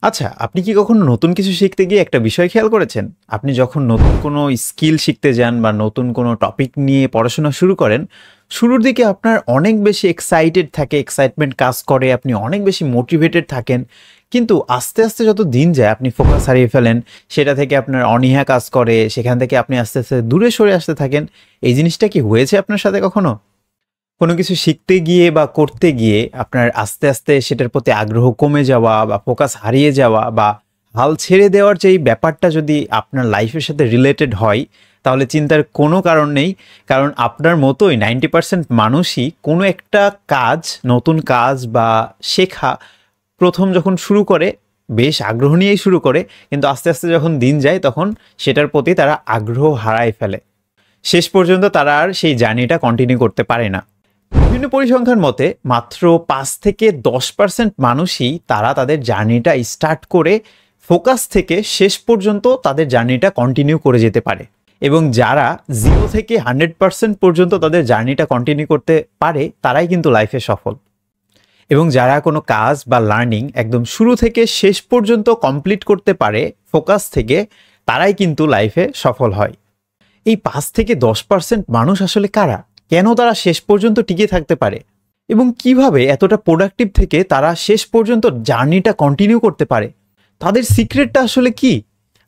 আচ্ছা, আপনি কি কখনো নতুন কিছু শিখতে গিয়ে একটা বিষয় খেয়াল করেছেন? আপনি যখন নতুন কোনো স্কিল শিখতে যান বা নতুন কোনো টপিক নিয়ে পড়াশোনা শুরু করেন, শুরুর দিকে আপনার অনেক বেশি এক্সাইটমেন্ট কাজ করে, আপনি অনেক বেশি মোটিভেটেড থাকেন। কিন্তু আস্তে, আস্তে যত দিন যায় আপনি ফোকাস হারিয়ে ফেলেন। সেটা থেকে আপনার অনীহা কাজ করে, সেখান থেকে আপনি আস্তে, আস্তে দূরে সরে আসতে থাকেন। এই জিনিসটা কি হয়েছে আপনার সাথে কখনো? কোনো কিছু শিখতে গিয়ে বা করতে গিয়ে আপনার আস্তে, আস্তে সেটার প্রতি আগ্রহ কমে যাওয়া বা ফোকাস হারিয়ে যাওয়া বা হাল ছেড়ে দেওয়ার যে এই ব্যাপারটা যদি আপনার লাইফের সাথে রিলেটেড হয়, তাহলে চিন্তার কোনো কারণ নেই। কারণ আপনার মতোই 90% মানুষই কোনো একটা কাজ, নতুন কাজ বা শেখা ১ম যখন শুরু করে, বেশ আগ্রহ নিয়েই শুরু করে। কিন্তু আস্তে, আস্তে যখন দিন যায় তখন সেটার প্রতি তারা আগ্রহ হারায় ফেলে। শেষ পর্যন্ত তারা আর সেই জার্নিটা কন্টিনিউ করতে পারে না। বিভিন্ন পরিসংখ্যান মতে মাত্র ৫ থেকে ১০% মানুষই তারা তাদের জার্নিটা স্টার্ট করে ফোকাস থেকে শেষ পর্যন্ত তাদের জার্নিটা কন্টিনিউ করে যেতে পারে। এবং যারা 0 থেকে 100% পর্যন্ত তাদের জার্নিটা কন্টিনিউ করতে পারে তারাই কিন্তু লাইফে সফল। এবং যারা কোনো কাজ বা লার্নিং একদম শুরু থেকে শেষ পর্যন্ত কমপ্লিট করতে পারে ফোকাস থেকে, তারাই কিন্তু লাইফে সফল হয়। এই ৫ থেকে ১০% মানুষ আসলে কারা? কেন তারা শেষ পর্যন্ত টিকে থাকতে পারে? এবং কিভাবে এতটা প্রোডাক্টিভ থেকে তারা শেষ পর্যন্ত জার্নিটা কন্টিনিউ করতে পারে? তাদের সিক্রেটটা আসলে কি?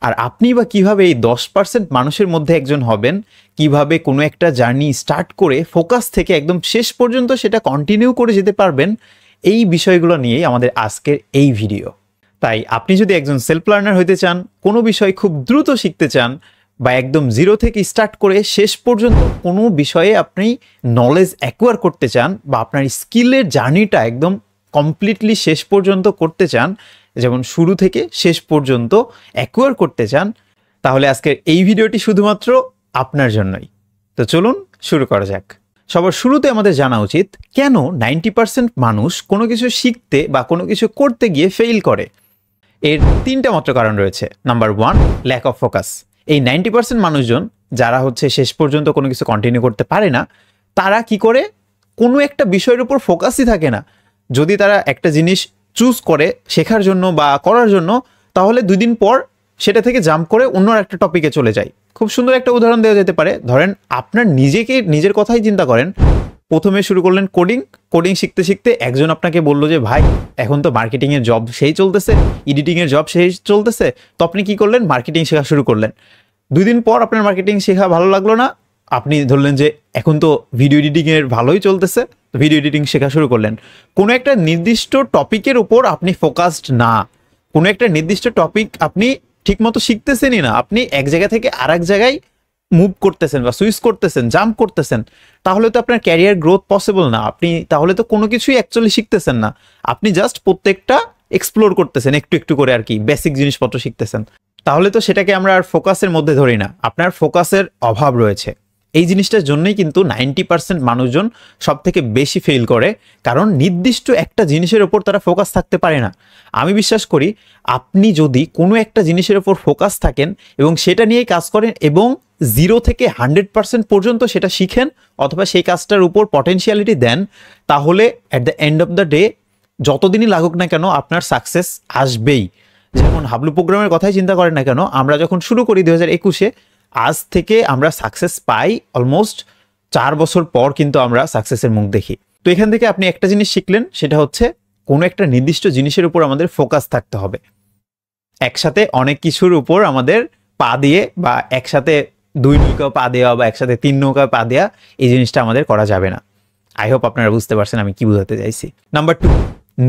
আর আপনি বা কিভাবে এই ১০% মানুষের মধ্যে একজন হবেন? কিভাবে কোনো একটা জার্নি স্টার্ট করে ফোকাস থেকে একদম শেষ পর্যন্ত সেটা কন্টিনিউ করে যেতে পারবেন? এই বিষয়গুলো নিয়েই আমাদের আজকের এই ভিডিও। তাই আপনি যদি একজন সেলফ লার্নার হতে চান, কোনো বিষয় খুব দ্রুত শিখতে চান বা একদম 0 থেকে স্টার্ট করে শেষ পর্যন্ত কোনো বিষয়ে আপনি নলেজ অ্যাকোয়ার করতে চান বা আপনার স্কিলের জার্নিটা একদম কমপ্লিটলি শেষ পর্যন্ত করতে চান, যেমন শুরু থেকে শেষ পর্যন্ত অ্যাকোয়ার করতে চান, তাহলে আজকের এই ভিডিওটি শুধুমাত্র আপনার জন্যই। তো চলুন শুরু করা যাক। সবার শুরুতে আমাদের জানা উচিত কেন 90% মানুষ কোনো কিছু শিখতে বা কোনো কিছু করতে গিয়ে ফেইল করে। এর ৩টা মাত্র কারণ রয়েছে। Number 1, lack of focus. এই 90% মানুষজন যারা শেষ পর্যন্ত কোনো কিছু কন্টিনিউ করতে পারে না, তারা কি করে? কোনো একটা বিষয়ের উপর ফোকাসই থাকে না। যদি তারা একটা জিনিস চুজ করে শেখার জন্য বা করার জন্য, তাহলে ২ দিন পর সেটা থেকে জাম্প করে অন্য একটা টপিকে চলে যায়। খুব সুন্দর একটা উদাহরণ দেওয়া যেতে পারে। ধরেন আপনার নিজের কথাই চিন্তা করেন। প্রথমে শুরু করলেন কোডিং শিখতে শিখতে একজন আপনাকে বলল যে ভাই এখন তো মার্কেটিংয়ের জব সেই চলতেছে, এডিটিংয়ের জব সেই চলতেছে, তো আপনি কি করলেন? মার্কেটিং শেখা শুরু করলেন। ২ দিন পর আপনার মার্কেটিং শেখা ভালো লাগলো না, আপনি ধরলেন যে এখন তো ভিডিও এডিটিংয়ের ভালোই চলতেছে, ভিডিও এডিটিং শেখা শুরু করলেন। কোনো একটা নির্দিষ্ট টপিকের উপর আপনি ফোকাসড না, কোনো একটা নির্দিষ্ট টপিক আপনি ঠিকমতো শিখতেছেনই না, আপনি এক জায়গা থেকে আর এক জায়গায় মুভ করতেছেন বা সুইচ করতেছেন, জাম্প করতেছেন, তাহলে তো আপনার ক্যারিয়ার গ্রোথ পসিবল না। আপনি তাহলে তো কোনো কিছুই অ্যাকচুয়ালি শিখতেছেন না। আপনি জাস্ট প্রত্যেকটা এক্সপ্লোর করতেছেন একটু একটু করে, আর কি বেসিক জিনিসপত্র শিখতেছেন। তাহলে তো সেটাকে আমরা আর ফোকাসের মধ্যে ধরি না। আপনার ফোকাসের অভাব রয়েছে। এই জিনিসটার জন্যই কিন্তু 90% মানুষজন সব থেকে বেশি ফেল করে, কারণ নির্দিষ্ট একটা জিনিসের ওপর তারা ফোকাস থাকতে পারে না। আমি বিশ্বাস করি আপনি যদি কোনো একটা জিনিসের ওপর ফোকাস থাকেন এবং সেটা নিয়েই কাজ করেন এবং 0 থেকে 100% পর্যন্ত সেটা শিখেন অথবা সেই কাজটার উপর পটেনশিয়ালিটি দেন, তাহলে at the end of the day যতদিনই লাগুক না কেন আপনার সাকসেস আসবেই। যেমন হাবলু প্রোগ্রামের কথাই চিন্তা করেন না কেন, আমরা যখন শুরু করি 2021-এ, আজ থেকে আমরা সাকসেস পাই অলমোস্ট 4 বছর পর কিন্তু আমরা সাকসেসের মুখ দেখি। তো এখান থেকে আপনি একটা জিনিস শিখলেন, সেটা হচ্ছে কোনো একটা নির্দিষ্ট জিনিসের উপর আমাদের ফোকাস থাকতে হবে। একসাথে অনেক কিছুর উপর আমাদের পা দিয়ে বা একসাথে 2 নৌকা পা দেওয়া বা একসাথে 3 নৌকা পা দেওয়া, এই জিনিসটা আমাদের করা যাবে না। আই হোপ আপনারা বুঝতে পারছেন আমি কি বোঝাতে চাইছি। Number 2,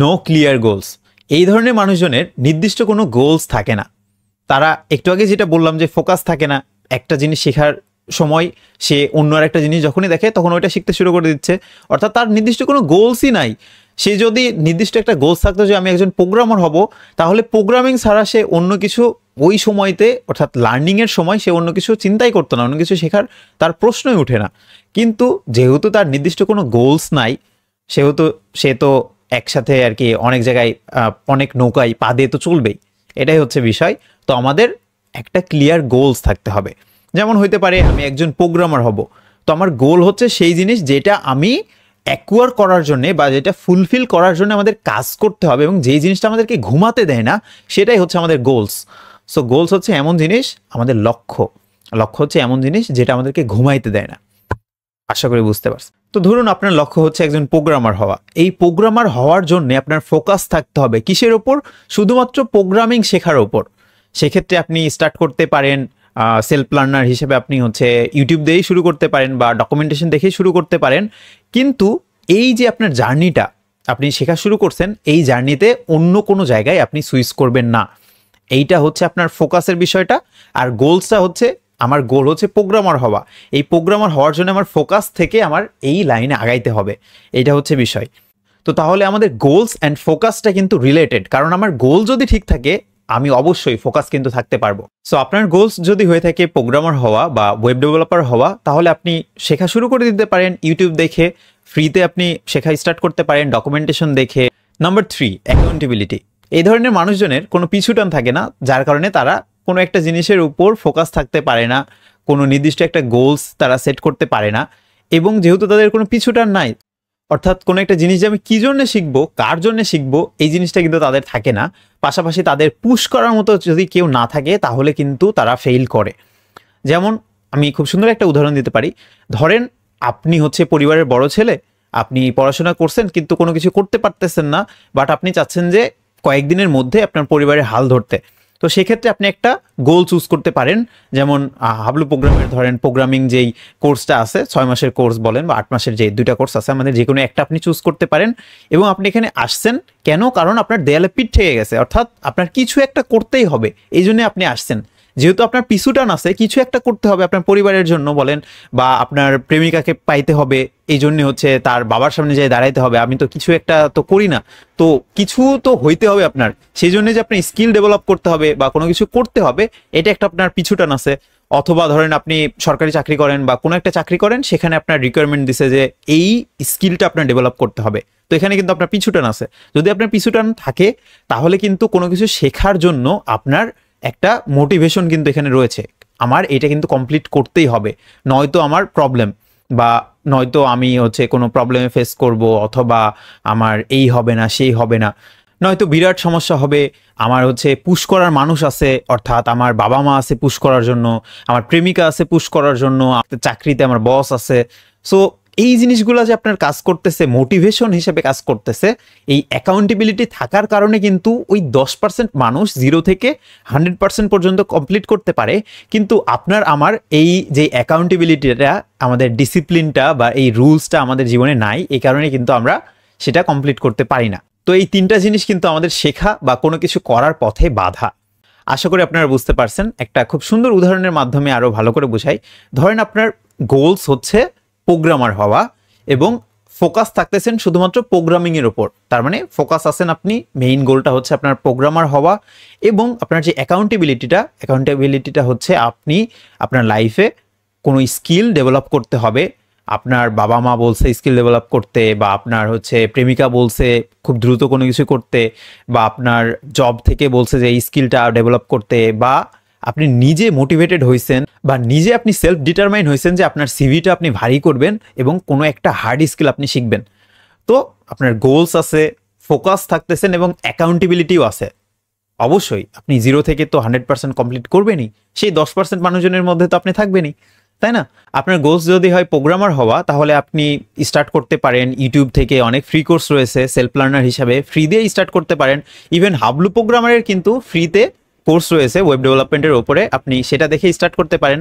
no clear goals. এই ধরনের মানুষজনের নির্দিষ্ট কোনো গোলস থাকে না। তারা একটু আগে যেটা বললাম যে ফোকাস থাকে না, একটা জিনিস শেখার সময় সে অন্য আর একটা জিনিস যখনই দেখে তখন ওইটা শিখতে শুরু করে দিচ্ছে, অর্থাৎ তার নির্দিষ্ট কোনো গোলসই নাই। সে যদি নির্দিষ্ট একটা গোলস থাকতো যে আমি একজন প্রোগ্রামার হব, তাহলে প্রোগ্রামিং ছাড়া সে অন্য কিছু ওই সময়তে, অর্থাৎ লার্নিংয়ের সময় সে অন্য কিছু চিন্তাই করতো না, অন্য কিছু শেখার তার প্রশ্নই ওঠে না। কিন্তু যেহেতু তার নির্দিষ্ট কোনো গোলস নাই, সেহেতু সে তো একসাথে আর কি অনেক জায়গায় অনেক নৌকায় পা দিয়ে তো চলবেই। এটাই হচ্ছে বিষয়। তো আমাদের একটা ক্লিয়ার গোলস থাকতে হবে। যেমন হইতে পারে আমি একজন প্রোগ্রামার হব, তো আমার গোল হচ্ছে সেই জিনিস যেটা আমি অ্যাকুয়ার করার জন্য বা যেটা ফুলফিল করার জন্য আমাদের কাজ করতে হবে এবং যেই জিনিসটা আমাদেরকে ঘুমাতে দেয় না সেটাই হচ্ছে আমাদের গোলস। সো গোলস হচ্ছে এমন জিনিস, আমাদের লক্ষ্য হচ্ছে এমন জিনিস যেটা আমাদেরকে ঘুমাইতে দেয় না। আশা করি বুঝতে পারছেন। তো ধরুন আপনার লক্ষ্য হচ্ছে একজন প্রোগ্রামার হওয়া। এই প্রোগ্রামার হওয়ার জন্য আপনার ফোকাস থাকতে হবে কিসের ওপর? শুধুমাত্র প্রোগ্রামিং শেখার ওপর। সেক্ষেত্রে আপনি স্টার্ট করতে পারেন সেলফ লার্নার হিসেবে, আপনি হচ্ছে ইউটিউব দিয়েই শুরু করতে পারেন বা ডকুমেন্টেশন দেখেই শুরু করতে পারেন। কিন্তু এই যে আপনার জার্নিটা আপনি শেখা শুরু করছেন, এই জার্নিতে অন্য কোনো জায়গায় আপনি সুইচ করবেন না। এইটা হচ্ছে আপনার ফোকাসের বিষয়টা। আর গোলসটা হচ্ছে, আমার গোল হচ্ছে প্রোগ্রামার হওয়া। এই প্রোগ্রামার হওয়ার জন্য আমার ফোকাস থেকে আমার এই লাইনে আগাইতে হবে, এইটা হচ্ছে বিষয়। তো তাহলে আমাদের গোলস অ্যান্ড ফোকাসটা কিন্তু রিলেটেড, কারণ আমার গোল যদি ঠিক থাকে আমি অবশ্যই ফোকাস কিন্তু থাকতে পারবো। সো আপনার গোলস যদি হয়ে থাকে প্রোগ্রামার হওয়া বা ওয়েব ডেভেলপার হওয়া, তাহলে আপনি শেখা শুরু করে দিতে পারেন ইউটিউব দেখে, ফ্রিতে আপনি শেখা স্টার্ট করতে পারেন ডকুমেন্টেশন দেখে। Number 3, accountability. এই ধরনের মানুষজনের কোনো পিছুটান থাকে না, যার কারণে তারা কোনো একটা জিনিসের উপর ফোকাস থাকতে পারে না, কোনো নির্দিষ্ট একটা গোলস তারা সেট করতে পারে না। এবং যেহেতু তাদের কোনো পিছুটান নাই, অর্থাৎ কোনো একটা জিনিস যে আমি কী জন্য শিখবো, কার জন্য শিখবো, এই জিনিসটা কিন্তু তাদের থাকে না। পাশাপাশি তাদের পুশ করার মতো যদি কেউ না থাকে তাহলে কিন্তু তারা ফেইল করে। যেমন আমি খুব সুন্দর একটা উদাহরণ দিতে পারি। ধরেন আপনি হচ্ছে পরিবারের বড় ছেলে, আপনি পড়াশোনা করছেন কিন্তু কোনো কিছু করতে পারতেছেন না, বাট আপনি চাচ্ছেন যে কয়েকদিনের মধ্যে আপনার পরিবারের হাল ধরতে। তো সেক্ষেত্রে আপনি একটা গোল চুজ করতে পারেন। যেমন হাবলু প্রোগ্রামের ধরেন প্রোগ্রামিং যেই কোর্সটা আছে, 6 মাসের কোর্স বলেন বা 8 মাসের, যে 2টা কোর্স আছে আমাদের, যে কোনো একটা আপনি চুজ করতে পারেন। এবং আপনি এখানে আসছেন কেন? কারণ আপনার দেয়ালে পিঠ ঠেকে গেছে, অর্থাৎ আপনার কিছু একটা করতেই হবে, এই জন্য আপনি আসছেন। যেহেতু আপনার পিছুটান আছে, কিছু একটা করতে হবে আপনার পরিবারের জন্য বলেন, বা আপনার প্রেমিকাকে পাইতে হবে, এই জন্য হচ্ছে তার বাবার সামনে যেয়ে দাঁড়াইতে হবে, আমি তো কিছু একটা তো করি না, তো কিছু তো হইতে হবে আপনার, সেই জন্য যে আপনি স্কিল ডেভেলপ করতে হবে বা কোনো কিছু করতে হবে, এটা একটা আপনার পিছুটান আছে। অথবা ধরেন আপনি সরকারি চাকরি করেন বা কোনো একটা চাকরি করেন, সেখানে আপনার রিকোয়ারমেন্ট দিছে যে এই স্কিলটা আপনার ডেভেলপ করতে হবে, তো এখানে কিন্তু আপনার পিছুটান আছে। যদি আপনার পিছুটান থাকে তাহলে কিন্তু কোনো কিছু শেখার জন্য আপনার একটা মোটিভেশন কিন্তু এখানে রয়েছে, আমার এটা কিন্তু কমপ্লিট করতেই হবে, নয়তো আমার প্রবলেম, বা নয়তো আমি হচ্ছে কোনো প্রবলেমে ফেস করব, অথবা আমার এই হবে না সেই হবে না, নয়তো বিরাট সমস্যা হবে। আমার হচ্ছে পুশ করার মানুষ আছে, অর্থাৎ আমার বাবা মা আছে পুশ করার জন্য, আমার প্রেমিকা আছে পুশ করার জন্য, চাকরিতে আমার বস আছে। সো এই জিনিসগুলো যে আপনার কাজ করতেছে, মোটিভেশন হিসেবে কাজ করতেছে, এই অ্যাকাউন্টেবিলিটি থাকার কারণে কিন্তু ওই 10% মানুষ 0 থেকে 100% পর্যন্ত কমপ্লিট করতে পারে। কিন্তু আপনার আমার এই যে অ্যাকাউন্টেবিলিটিটা, আমাদের ডিসিপ্লিনটা বা এই রুলসটা আমাদের জীবনে নাই, এই কারণে কিন্তু আমরা সেটা কমপ্লিট করতে পারি না। তো এই 3টা জিনিস কিন্তু আমাদের শেখা বা কোনো কিছু করার পথে বাধা। আশা করি আপনারা বুঝতে পারছেন। একটা খুব সুন্দর উদাহরণের মাধ্যমে আরও ভালো করে বোঝাই। ধরেন আপনার গোলস হচ্ছে প্রোগ্রামার হওয়া এবং ফোকাস থাকতেছেন শুধুমাত্র প্রোগ্রামিংয়ের ওপর, তার মানে ফোকাস আছেন আপনি, মেইন গোলটা হচ্ছে আপনার প্রোগ্রামার হওয়া। এবং আপনার যে অ্যাকাউন্টেবিলিটিটা হচ্ছে আপনি আপনার লাইফে কোনো স্কিল ডেভেলপ করতে হবে। আপনার বাবা মা বলছে স্কিল ডেভেলপ করতে, বা আপনার হচ্ছে প্রেমিকা বলছে খুব দ্রুত কোনো কিছু করতে, বা আপনার জব থেকে বলছে যে এই স্কিলটা ডেভেলপ করতে, বা আপনি নিজে মোটিভেটেড হয়েছেন বা নিজে আপনি সেলফ ডিটারমাইন হয়েছেন যে আপনার সিভিটা আপনি ভারী করবেন এবং কোনো একটা হার্ড স্কিল আপনি শিখবেন। তো আপনার গোলস আছে, ফোকাস থাকতেছেন এবং অ্যাকাউন্টেবিলিটিও আছে। অবশ্যই আপনি 0 থেকে তো 100% কমপ্লিট করবেনই, সেই 10% মানুষজনের মধ্যে তো আপনি থাকবেনই, তাই না? আপনার গোলস যদি হয় প্রোগ্রামার হওয়া, তাহলে আপনি স্টার্ট করতে পারেন ইউটিউব থেকে, অনেক ফ্রি কোর্স রয়েছে সেলফ লার্নার হিসাবে, ফ্রি দিয়ে স্টার্ট করতে পারেন। ইভেন হাবলু প্রোগ্রামারের কিন্তু ফ্রিতে কোর্স রয়েছে ওয়েব ডেভেলপমেন্টের ওপরে, আপনি সেটা দেখে স্টার্ট করতে পারেন।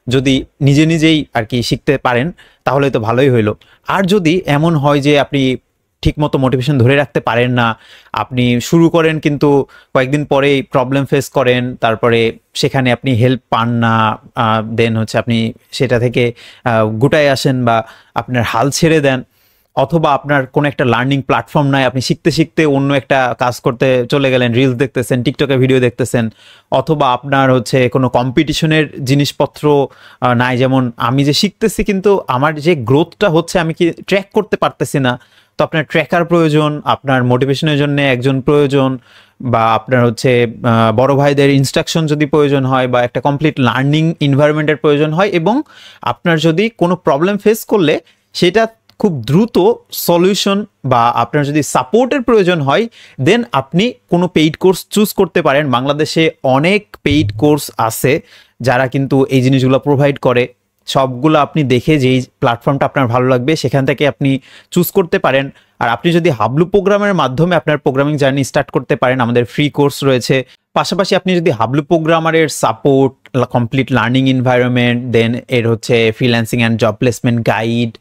যদি নিজেই আর কি শিখতে পারেন তাহলে তো ভালোই হইলো। আর যদি এমন হয় যে আপনি ঠিকমতো মোটিভেশন ধরে রাখতে পারেন না, আপনি শুরু করেন কিন্তু কয়েকদিন পরেই প্রবলেম ফেস করেন, তারপরে সেখানে আপনি হেল্প পান না, দেন হচ্ছে আপনি সেটা থেকে গুটায় আসেন বা আপনার হাল ছেড়ে দেন, অথবা আপনার কোনো একটা লার্নিং প্ল্যাটফর্ম নাই, আপনি শিখতে শিখতে অন্য একটা কাজ করতে চলে গেলেন, রিলস দেখতেছেন, টিকটকে ভিডিও দেখতেছেন, অথবা আপনার হচ্ছে কোনো কম্পিটিশনের জিনিসপত্র নাই, যেমন আমি যে শিখতেছি কিন্তু আমার যে গ্রোথটা হচ্ছে আমি কি ট্র্যাক করতে পারতেছি না, তো আপনার ট্র্যাকার প্রয়োজন, আপনার মোটিভেশনের জন্য একজন প্রয়োজন, বা আপনার হচ্ছে বড় ভাইদের ইনস্ট্রাকশন যদি প্রয়োজন হয়, বা একটা কমপ্লিট লার্নিং এনভায়রনমেন্টের প্রয়োজন হয়, এবং আপনার যদি কোনো প্রবলেম ফেস করলে সেটা খুব দ্রুত সলিউশন বা আপনার যদি সাপোর্টের প্রয়োজন হয় দেন আপনি কোনো পেইড কোর্স চুজ করতে পারেন। বাংলাদেশে অনেক পেইড কোর্স আছে যারা কিন্তু এই জিনিসগুলো প্রোভাইড করে। সবগুলো আপনি দেখে যেই প্ল্যাটফর্মটা আপনার ভালো লাগবে সেখান থেকে আপনি চুজ করতে পারেন। আর আপনি যদি হাবলু প্রোগ্রামের মাধ্যমে আপনার প্রোগ্রামিং জার্নি স্টার্ট করতে পারেন, আমাদের ফ্রি কোর্স রয়েছে। পাশাপাশি আপনি যদি হাবলু প্রোগ্রামারের support, complete learning environment, then এর হচ্ছে freelancing and job placement guide,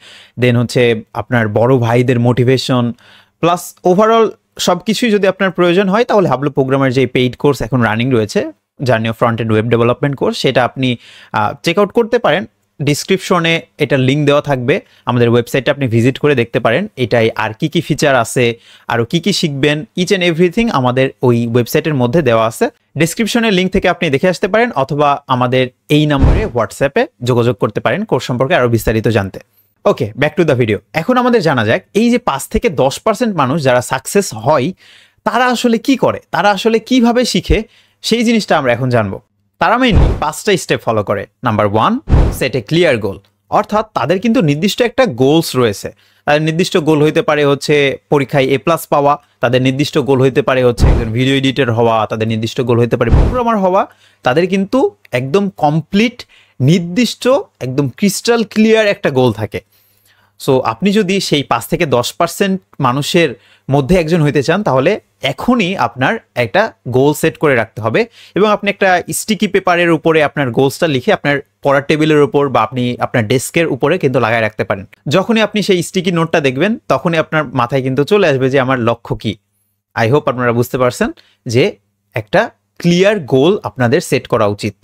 then হচ্ছে আপনার বড় ভাইদের মোটিভেশন, প্লাস ওভারঅল সব কিছুই যদি আপনার প্রয়োজন হয় তাহলে হাবলু প্রোগ্রামার যে পেইড কোর্স এখন রানিং রয়েছে, journey of front end web development course, সেটা আপনি চেক আউট করতে পারেন। ডিসক্রিপশনে এটার লিঙ্ক দেওয়া থাকবে, আমাদের ওয়েবসাইটে আপনি ভিজিট করে দেখতে পারেন এটাই আর কি কি ফিচার আছে, আরও কি কি শিখবেন, ইচ অ্যান্ড এভরিথিং আমাদের ওই ওয়েবসাইটের মধ্যে দেওয়া আছে। ডিসক্রিপশনের লিঙ্ক থেকে আপনি দেখে আসতে পারেন অথবা আমাদের এই নম্বরে হোয়াটসঅ্যাপে যোগাযোগ করতে পারেন কোর্স সম্পর্কে আরও বিস্তারিত জানতে। ওকে, ব্যাক টু দ্য ভিডিও। এখন আমাদের জানা যাক এই যে 5 থেকে 10% মানুষ যারা সাকসেস হয় তারা আসলে কি করে, তারা আসলে কিভাবে শিখে, সেই জিনিসটা আমরা এখন জানবো। তারা মেইনলি 5টা স্টেপ ফলো করে। নাম্বার 1, সেট এ ক্লিয়ার গোল। অর্থাৎ তাদের কিন্তু নির্দিষ্ট একটা গোলস রয়েছে। তাদের নির্দিষ্ট গোল হইতে পারে হচ্ছে পরীক্ষায় A+ পাওয়া, তাদের নির্দিষ্ট গোল হইতে পারে হচ্ছে একজন ভিডিও এডিটর হওয়া, তাদের নির্দিষ্ট গোল হইতে পারে প্রোগ্রামার হওয়া। তাদের কিন্তু একদম কমপ্লিট নির্দিষ্ট একদম ক্রিস্টাল ক্লিয়ার একটা গোল থাকে। সো আপনি যদি সেই 5 থেকে 10% মানুষের মধ্যে একজন হইতে চান তাহলে এখনই আপনার একটা গোল সেট করে রাখতে হবে এবং আপনি একটা স্টিকি পেপারের উপরে আপনার গোলসটা লিখে আপনার পড়ার টেবিলের উপর বা আপনি আপনার ডেস্কের উপরে কিন্তু লাগায় রাখতে পারেন। যখনই আপনি সেই স্টিকি নোটটা দেখবেন তখনই আপনার মাথায় কিন্তু চলে আসবে যে আমার লক্ষ্য কি। আই হোপ আপনারা বুঝতে পারছেন যে একটা ক্লিয়ার গোল আপনাদের সেট করা উচিত।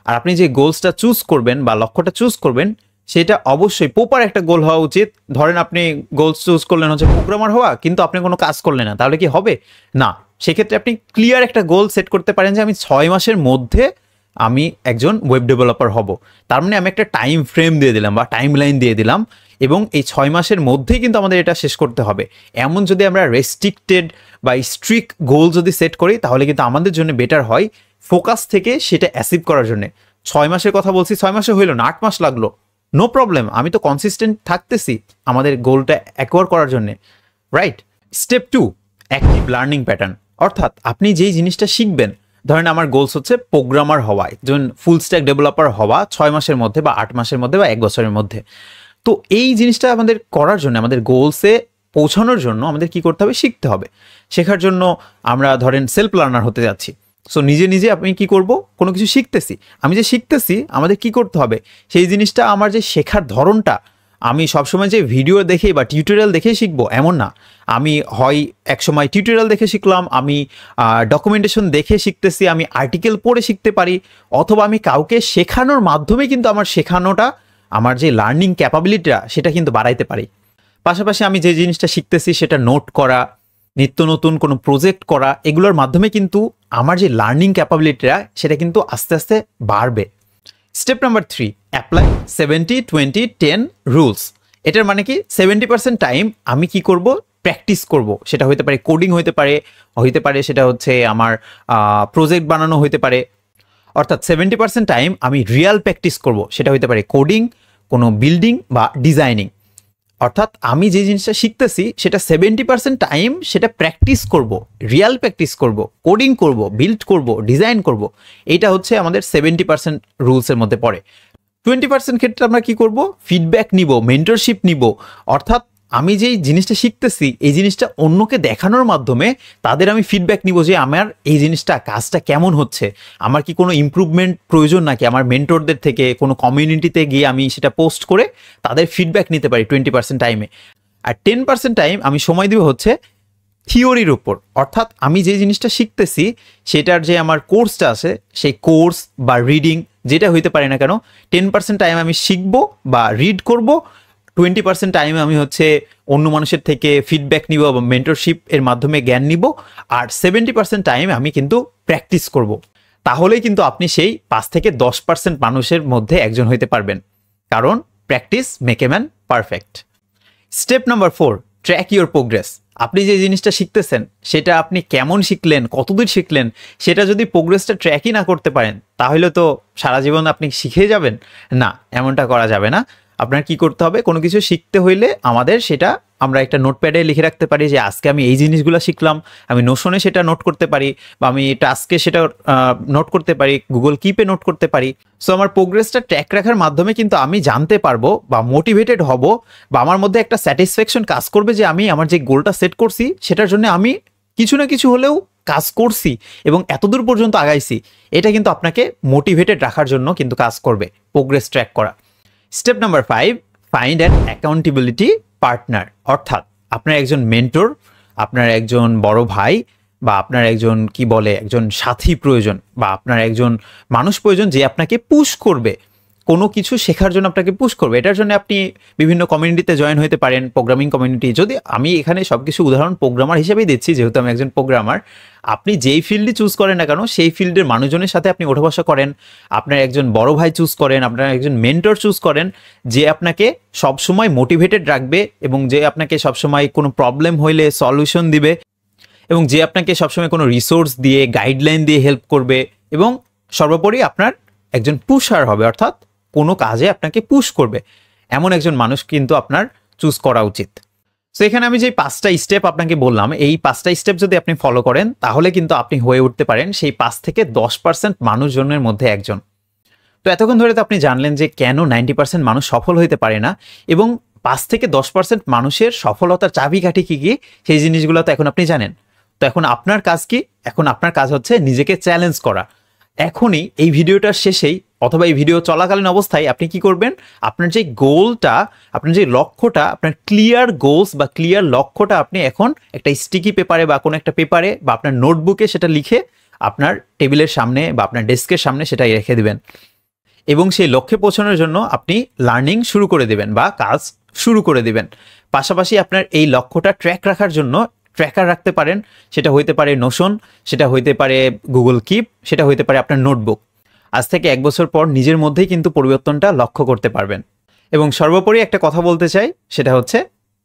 আর আপনি যে গোলসটা চুজ করবেন বা লক্ষ্যটা চুজ করবেন সেটা অবশ্যই প্রপার একটা গোল হওয়া উচিত। ধরেন আপনি গোল চুজ করলেন হচ্ছে প্রোগ্রামার হওয়া, কিন্তু আপনি কোনো কাজ করলেন না, তাহলে কি হবে? না। সেক্ষেত্রে আপনি ক্লিয়ার একটা গোল সেট করতে পারেন যে আমি 6 মাসের মধ্যে আমি একজন ওয়েব ডেভেলপার হব। তার মানে আমি একটা টাইম ফ্রেম দিয়ে দিলাম বা টাইম লাইন দিয়ে দিলাম এবং এই 6 মাসের মধ্যেই কিন্তু আমাদের এটা শেষ করতে হবে। এমন যদি আমরা রেস্ট্রিক্টেড বা স্ট্রিক্ট গোল যদি সেট করি তাহলে কিন্তু আমাদের জন্য বেটার হয় ফোকাস থেকে সেটা অ্যাচিভ করার জন্য। 6 মাসের কথা বলছি, 6 মাসে হইল না, 8 মাস লাগলো, নো প্রবলেম, আমি তো কনসিস্টেন্ট থাকতেছি আমাদের গোলটা অ্যাকোয়ার করার জন্য, right? Step 2, active learning pattern. অর্থাৎ আপনি যেই জিনিসটা শিখবেন, ধরেন আমার গোলস হচ্ছে প্রোগ্রামার হওয়া, একজন ফুল স্ট্যাক ডেভেলপার হওয়া 6 মাসের মধ্যে বা 8 মাসের মধ্যে বা 1 বছরের মধ্যে। তো এই জিনিসটা আমাদের করার জন্য, আমাদের গোলসে পৌঁছানোর জন্য আমাদের কি করতে হবে? শিখতে হবে। শেখার জন্য আমরা ধরেন সেলফ লার্নার হতে যাচ্ছি। সো নিজে নিজে আমি কি করব? কোনো কিছু শিখতেছি, আমি যে শিখতেছি আমাদের কি করতে হবে? সেই জিনিসটা আমার যে শেখার ধরনটা, আমি সবসময় যে ভিডিও দেখে বা টিউটোরিয়াল দেখে শিখবো এমন না। আমি হয় একসময় টিউটোরিয়াল দেখে শিখলাম, আমি ডকুমেন্টেশন দেখে শিখতেছি, আমি আর্টিকেল পড়ে শিখতে পারি, অথবা আমি কাউকে শেখানোর মাধ্যমে কিন্তু আমার শেখানোটা, আমার যে লার্নিং ক্যাপাবিলিটিটা সেটা কিন্তু বাড়াইতে পারি। পাশাপাশি আমি যে জিনিসটা শিখতেছি সেটা নোট করা, নিত্য নতুন কোনো প্রজেক্ট করা, এগুলোর মাধ্যমে কিন্তু আমার যে লার্নিং ক্যাপাবিলিটিটা সেটা কিন্তু আস্তে আস্তে বাড়বে। Step number 3, apply 70-20-10 rules. এটার মানে কি? 70% টাইম আমি কি করব? প্র্যাকটিস করব। সেটা হতে পারে কোডিং, হতে পারে সেটা হচ্ছে আমার প্রজেক্ট বানানো হতে পারে। অর্থাৎ 70% টাইম আমি রিয়াল প্র্যাকটিস করব। সেটা হতে পারে কোডিং, কোনো বিল্ডিং বা ডিজাইনিং। অর্থাৎ আমি যে জিনিসটা শিখতেছি সেটা 70% টাইম সেটা প্র্যাকটিস করব, রিয়াল প্র্যাকটিস করব, কোডিং করব, বিল্ড করব, ডিজাইন করব। এইটা হচ্ছে আমাদের 70% রুলসের মধ্যে পড়ে। 20% ক্ষেত্রে আমরা কি করব? ফিডব্যাক নিব, মেন্টরশিপ নিব। অর্থাৎ আমি যেই জিনিসটা শিখতেছি এই জিনিসটা অন্যকে দেখানোর মাধ্যমে তাদের আমি ফিডব্যাক নিব যে আমার এই জিনিসটা, কাজটা কেমন হচ্ছে, আমার কি কোনো ইমপ্রুভমেন্ট প্রয়োজন নাকি, আমার মেন্টরদের থেকে কোনো কমিউনিটিতে গিয়ে আমি সেটা পোস্ট করে তাদের ফিডব্যাক নিতে পারি 20% টাইমে। আর 10% টাইম আমি সময় দিব হচ্ছে থিওরির উপর। অর্থাৎ আমি যে জিনিসটা শিখতেছি সেটার যে আমার কোর্সটা আছে সেই কোর্স বা রিডিং যেটা হইতে পারে না কেন, 10% টাইম আমি শিখবো বা রিড করব, 20% টাইমে আমি হচ্ছে অন্য মানুষের থেকে ফিডব্যাক নিব বা মেন্টরশিপ এর মাধ্যমে জ্ঞান নিব, আর 70% টাইম আমি কিন্তু প্র্যাকটিস করব। তাহলেই কিন্তু আপনি সেই 5 থেকে 10% মানুষের মধ্যে একজন হইতে পারবেন, কারণ practice make a man perfect. Step number 4, track your progress. আপনি যে জিনিসটা শিখতেছেন সেটা আপনি কেমন শিখলেন, কতদূর শিখলেন, সেটা যদি প্রোগ্রেসটা ট্র্যাকই না করতে পারেন তাহলে তো সারা জীবন আপনি শিখে যাবেন না, এমনটা করা যাবে না। আপনার কি করতে হবে, কোনো কিছু শিখতে হইলে আমাদের সেটা আমরা একটা নোটপ্যাডে লিখে রাখতে পারি যে আজকে আমি এই জিনিসগুলো শিখলাম, আমি নোশনে সেটা নোট করতে পারি, বা আমি টাস্কে সেটা নোট করতে পারি, গুগল কিপে নোট করতে পারি। সো আমার প্রোগ্রেসটা ট্র্যাক রাখার মাধ্যমে কিন্তু আমি জানতে পারবো বা মোটিভেটেড হব, বা আমার মধ্যে একটা স্যাটিসফ্যাকশন কাজ করবে যে আমি আমার যে গোলটা সেট করছি সেটার জন্য আমি কিছু না কিছু হলেও কাজ করছি এবং এতদূর পর্যন্ত আগাইছি। এটা কিন্তু আপনাকে মোটিভেটেড রাখার জন্য কিন্তু কাজ করবে প্রোগ্রেস ট্র্যাক করা। Step number 5, find an accountability partner. অর্থাৎ আপনার একজন মেন্টর, আপনার একজন বড় ভাই, বা আপনার একজন একজন সাথী প্রয়োজন, বা আপনার একজন মানুষ প্রয়োজন যে আপনাকে পুশ করবে, কোনো কিছু শেখার জন্য আপনাকে পুশ করবে। এটার জন্য আপনি বিভিন্ন কমিউনিটিতে জয়েন হতে পারেন, প্রোগ্রামিং কমিউনিটি। যদি আমি এখানে সব কিছু উদাহরণ প্রোগ্রামার হিসেবেই দিচ্ছি, যেহেতু আমি একজন প্রোগ্রামার। আপনি যেই ফিল্ডই চুজ করেন না কেন, সেই ফিল্ডের মানুষজনের সাথে আপনি ওঠা বসা করেন, আপনার একজন বড় ভাই চুজ করেন, আপনার একজন মেন্টর চুজ করেন, যে আপনাকে সবসময় মোটিভেটেড রাখবে এবং যে আপনাকে সবসময় কোনো প্রবলেম হইলে সলিউশন দিবে, এবং যে আপনাকে সবসময় কোনো রিসোর্স দিয়ে, গাইডলাইন দিয়ে হেল্প করবে, এবং সর্বোপরি আপনার একজন পুশার হবে, অর্থাৎ কোনো কাজে আপনাকে পুশ করবে। এমন একজন মানুষ কিন্তু আপনার চুজ করা উচিত। সো এখানে আমি যে 5টা স্টেপ আপনাকে বললাম, এই 5টা স্টেপ যদি আপনি ফলো করেন তাহলে কিন্তু আপনি হয়ে উঠতে পারেন সেই 5 থেকে 10% মানুষজনের মধ্যে একজন। তো এতক্ষণ ধরে তো আপনি জানলেন যে কেন 90% মানুষ সফল হইতে পারে না, এবং 5 থেকে 10% মানুষের সফলতার চাবিকাঠি কী কী, সেই জিনিসগুলো তো এখন আপনি জানেন। তো এখন আপনার কাজ কি? এখন আপনার কাজ হচ্ছে নিজেকে চ্যালেঞ্জ করা। এখনই এই ভিডিওটার শেষেই অথবা এই ভিডিও চলাকালীন অবস্থায় আপনি কি করবেন, আপনার যে গোলটা, আপনার যে লক্ষ্যটা, আপনার ক্লিয়ার গোলস বা ক্লিয়ার লক্ষ্যটা আপনি এখন একটা স্টিকি পেপারে বা কোনো একটা পেপারে বা আপনার নোটবুকে সেটা লিখে আপনার টেবিলের সামনে বা আপনার ডেস্কের সামনে সেটা রেখে দিবেন, এবং সেই লক্ষ্যে পৌঁছানোর জন্য আপনি লার্নিং শুরু করে দেবেন বা কাজ শুরু করে দিবেন। পাশাপাশি আপনার এই লক্ষ্যটা ট্র্যাক রাখার জন্য ট্র্যাকার রাখতে পারেন, সেটা হইতে পারে নোশন, সেটা হইতে পারে গুগল কিপ, সেটা হইতে পারে আপনার নোটবুক। আজ থেকে 1 বছর পর নিজের মধ্যেই কিন্তু পরিবর্তনটা লক্ষ্য করতে পারবেন। এবং সর্বোপরি একটা কথা বলতে চাই, সেটা হচ্ছে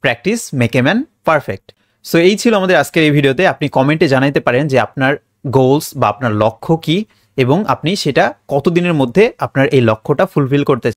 practice make a man perfect. So এই ছিল আমাদের আজকের এই ভিডিওতে। আপনি কমেন্টে জানাইতে পারেন যে আপনার গোলস বা আপনার লক্ষ্য কি, এবং আপনি সেটা কতদিনের মধ্যে আপনার এই লক্ষ্যটা ফুলফিল করতে